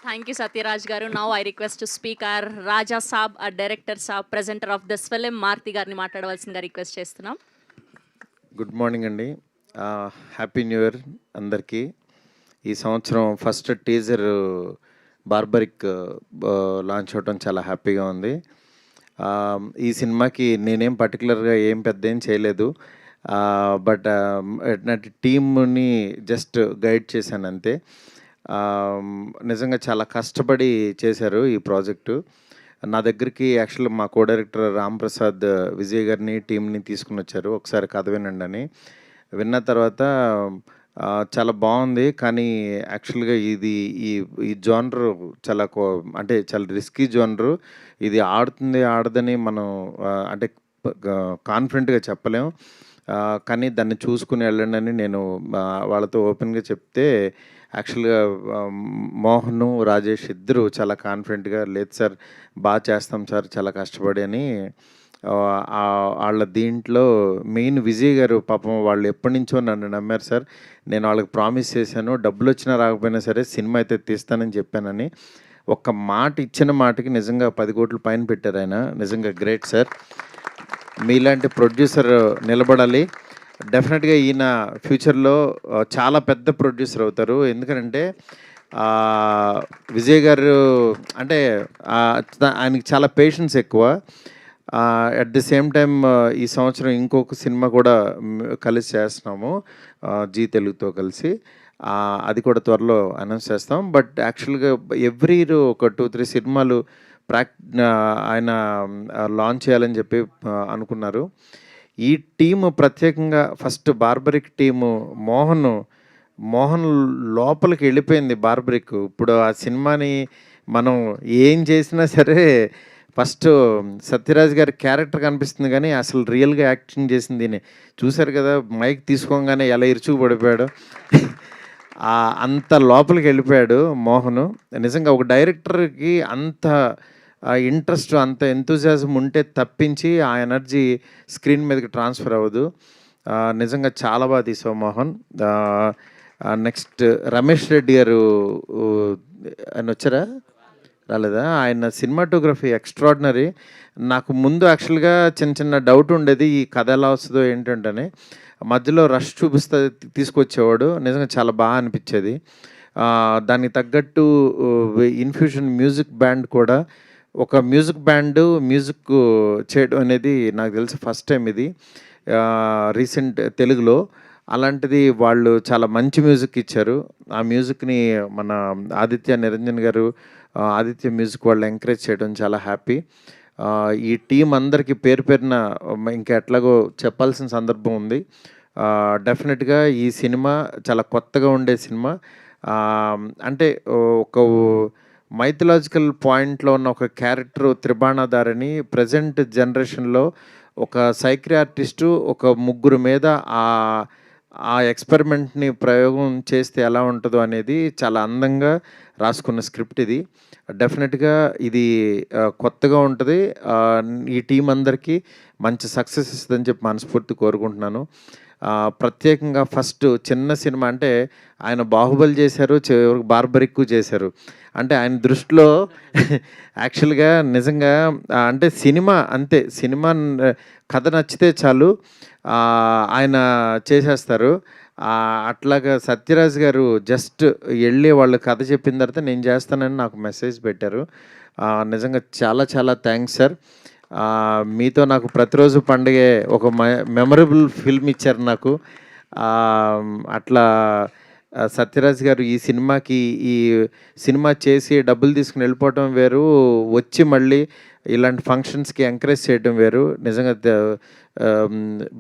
Thank you, Satyaraj Garu. Now I request to speak our Raja Saab, our director Saab, presenter of this film, Marti గారిని మాట్లాడవలసిందిగా request చేస్తున్నాం. Good morning అండి. Happy new year అందరికీ. ఈ సంవత్సరం first teaser barbaric launch అవ్వటం చాలా హ్యాపీగా ఉంది. ఈ సినిమాకి నేనేం పర్టికులర్గా ఏం పెద్ద ఏం చేయలేదు, బట్ టీమ్ని జస్ట్ గైడ్ చేశాను అంతే. నిజంగా చాలా కష్టపడి చేశారు ఈ ప్రాజెక్టు. నా దగ్గరికి యాక్చువల్గా మా కో డైరెక్టర్ రామ్ ప్రసాద్ విజయ్ గారిని టీంని తీసుకుని వచ్చారు, ఒకసారి కథ వినండి అని. విన్న తర్వాత చాలా బాగుంది, కానీ యాక్చువల్గా ఇది ఈ ఈ జోనరు చాలా అంటే చాలా రిస్కీ జోనరు. ఇది ఆడుతుంది ఆడదని మనం అంటే కాన్ఫిడెంట్గా చెప్పలేం, కానీ దాన్ని చూసుకుని వెళ్ళండి అని నేను వాళ్ళతో ఓపెన్గా చెప్తే యాక్చువల్గా మోహన్, రాజేష్ ఇద్దరు చాలా కాన్ఫిడెంట్గా లేదు సార్ బాగా చేస్తాం సార్ చాలా కష్టపడి అని. వాళ్ళ దీంట్లో మెయిన్ విజయ్ గారు పాపం వాళ్ళు ఎప్పటి నుంచో నన్ను నమ్మారు సార్. నేను వాళ్ళకి ప్రామిస్ చేశాను, డబ్బులు వచ్చినా రాకపోయినా సరే సినిమా అయితే తీస్తానని చెప్పానని. ఒక్క మాట ఇచ్చిన మాటకి నిజంగా 10 కోట్ల పైన పెట్టారు ఆయన. నిజంగా గ్రేట్ సార్. మీలాంటి ప్రొడ్యూసర్ నిలబడాలి. డెఫినెట్గా ఈయన ఫ్యూచర్లో చాలా పెద్ద ప్రొడ్యూసర్ అవుతారు. ఎందుకంటే విజయ్ గారు అంటే ఆయనకి చాలా పేషెన్స్ ఎక్కువ. అట్ ది సేమ్ టైం ఈ సంవత్సరం ఇంకొక సినిమా కూడా కలిసి చేస్తున్నాము జీ తెలుగుతో కలిసి. అది కూడా త్వరలో అనౌన్స్ చేస్తాం. బట్ యాక్చువల్గా ఎవ్రీ ఇయర్ ఒక 2-3 సినిమాలు ఆయన లాంచ్ చేయాలని చెప్పి అనుకున్నారు. ఈ టీము ప్రత్యేకంగా ఫస్ట్ బార్బరిక్ టీము మోహన్ లోపలికి వెళ్ళిపోయింది బార్బరిక్. ఇప్పుడు ఆ సినిమాని మనం ఏం చేసినా సరే ఫస్ట్ సత్యరాజ్ గారి క్యారెక్టర్ కనిపిస్తుంది, కానీ అసలు రియల్గా యాక్టింగ్ చేసింది చూశారు కదా, మైక్ తీసుకోగానే ఎలా ఇరుచుకు పడిపోయాడు. అంత లోపలికి వెళ్ళిపోయాడు మోహన్. నిజంగా ఒక డైరెక్టర్కి అంత ఇంట్రెస్ట్ అంత ఎంతూజియాజం ఉంటే తప్పించి ఆ ఎనర్జీ స్క్రీన్ మీదకి ట్రాన్స్ఫర్ అవ్వదు. నిజంగా చాలా బాగా తీసావు మోహన్. నెక్స్ట్ రమేష్ రెడ్డి గారు ఆయన వచ్చారా, రాలేదా? ఆయన సినిమాటోగ్రఫీ ఎక్స్ట్రాడినరీ. నాకు ముందు యాక్చువల్గా చిన్న డౌట్ ఉండేది, ఈ కథ ఎలా వస్తుందో ఏంటంటే. మధ్యలో రష్ చూపిస్తే తీసుకొచ్చేవాడు. నిజంగా చాలా బాగా అనిపించేది. దానికి తగ్గట్టు ఇన్ఫ్యూషన్ మ్యూజిక్ బ్యాండ్ కూడా, ఒక మ్యూజిక్ చేయడం అనేది నాకు తెలిసి ఫస్ట్ టైం ఇది రీసెంట్ తెలుగులో. అలాంటిది వాళ్ళు చాలా మంచి మ్యూజిక్ ఇచ్చారు. ఆ మ్యూజిక్ని మన ఆదిత్య నిరంజన్ గారు, ఆదిత్య మ్యూజిక్ వాళ్ళు ఎంకరేజ్ చేయడం చాలా హ్యాపీ. ఈ టీం అందరికీ పేరు పేరున ఇంకా ఎట్లాగో చెప్పాల్సిన సందర్భం ఉంది. డెఫినెట్గా ఈ సినిమా చాలా కొత్తగా ఉండే సినిమా. అంటే ఒక మైథలాజికల్ పాయింట్లో ఉన్న ఒక క్యారెక్టర్ త్రిబాణాధారిని ప్రజెంట్ జనరేషన్లో ఒక సైక్రియాటిస్టు ఒక ముగ్గురు మీద ఆ ఎక్స్పెరిమెంట్ని ప్రయోగం చేస్తే ఎలా ఉంటుందో అనేది చాలా అందంగా రాసుకున్న స్క్రిప్ట్ ఇది. డెఫినెట్గా ఇది కొత్తగా ఉంటుంది. ఈ టీం అందరికీ మంచి సక్సెస్ ఇస్తుందని చెప్పి మనస్ఫూర్తి కోరుకుంటున్నాను. ప్రత్యేకంగా ఫస్ట్ చిన్న సినిమా అంటే ఆయన బాహుబలి చేశారు, చివరికి బార్బరిక్ చేశారు. అంటే ఆయన దృష్టిలో యాక్చువల్గా నిజంగా అంటే సినిమా అంతే, సినిమా కథ నచ్చితే చాలు ఆయన చేసేస్తారు. అట్లాగా సత్యరాజ్ గారు జస్ట్ వెళ్ళి వాళ్ళు కథ చెప్పిన తర్వాత నేను చేస్తానని నాకు మెసేజ్ పెట్టారు. నిజంగా చాలా చాలా థ్యాంక్స్ సార్. మీతో నాకు ప్రతిరోజు పండుగే ఒక మెమరబుల్ ఫిల్మ్ ఇచ్చారు నాకు. అట్లా సత్యరాజ్ గారు ఈ సినిమా చేసి డబ్బులు తీసుకుని వెళ్ళిపోవటం వేరు, వచ్చి మళ్ళీ ఇలాంటి ఫంక్షన్స్కి ఎంకరేజ్ చేయడం వేరు. నిజంగా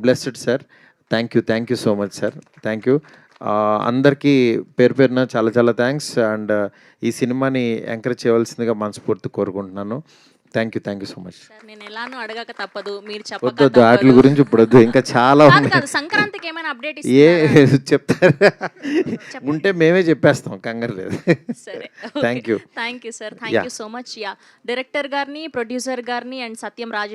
blessed sir. Thank you so much sir. Thank you అందరికీ పేరు పేరున చాలా చాలా థ్యాంక్స్. అండ్ ఈ సినిమాని ఎంకరేజ్ చేయవలసిందిగా మనస్ఫూర్తి కోరుకుంటున్నాను. Thank you so much. నేను ఎలానో అడగక తప్పదు, మీరు వద్దు వాటి గురించి ఇప్పుడు వద్దు, ఇంకా చాలా సంక్రాంతికి ఏమైనా అప్డేట్ చెప్తారు ఉంటే మేమే చెప్పేస్తాం, కంగారు లేదు. సరే, thank you sir. Thank you so much. Director గారిని, ప్రొడ్యూసర్ గారిని అండ్ సత్యం రాజేష్